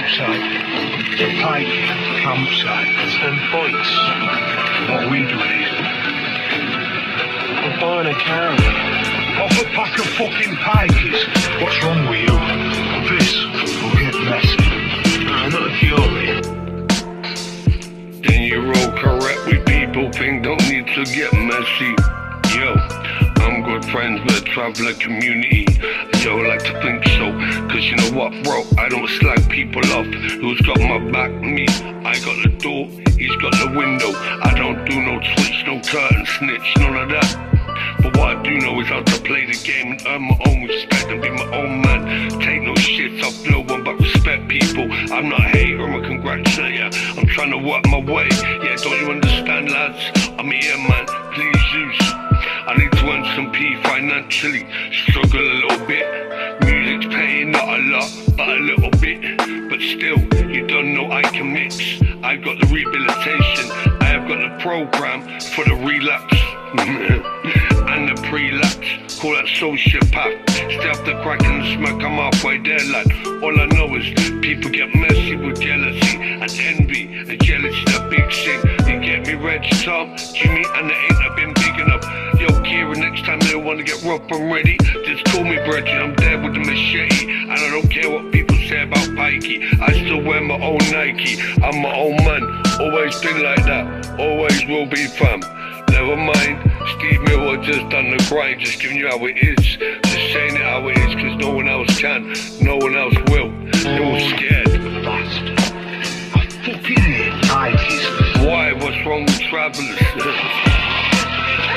campsite. Pike campsite. 10 points. What are we doing here? We're buying a caravan. Off a pack of fucking pikeys. What's wrong with you? This will get messy. Not a fury. Then you're all correct with people think don't need to get messy. Yo, I'm good friends with a traveller community. Yo, I like to think so, cause you know what bro, I don't slag people off. Who's got my back? Me. I got the door, he's got the window. I don't do no twitch, no curtain snitch, none of that. But what I do know is how to play the game and earn my own respect and be my own man. Take no shit off no one but respect people. I'm not a hater, I'm a congratulator. I'm trying to work my way. Yeah, don't you understand lads? I'm here man, please use. I need to earn some P financially. Struggle a little bit. Music's paying not a lot, but a little bit. But still, you don't know I can mix. I've got the rehabilitation. I have got the program for the relapse. And the pre-lapse, call that sociopath. Stay off the crack and smack, I'm halfway there lad. All I know is people get messy with jealousy and envy. And jealousy is a big sin. You get me Reg, Tom, Jimmy, and they ain't been big enough. Yo Kieran, next time they wanna get rough and ready, just call me Bridget, I'm there with the machete. And I don't care what people say about Pikey, I still wear my own Nike. I'm my own man, always been like that, always will be fam. Never mind, Steve Miller just done the grind, just giving you how it is. Just saying it how it is, cause no one else can, no one else will. They're all scared. Bastard. I fucking hate pikeys. Why? What's wrong with travellers?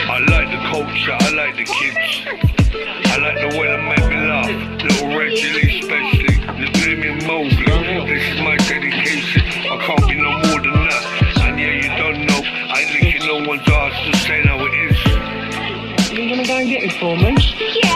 I like the culture, I like the kids. I like the way they make me laugh. Little Reggie, especially. The blooming Mowgli. This is my dedication, I can't be no more than that. And yeah, you don't know, I ain't licking no one's ass, just saying how it is. Are you gonna go and get it for me? Yeah.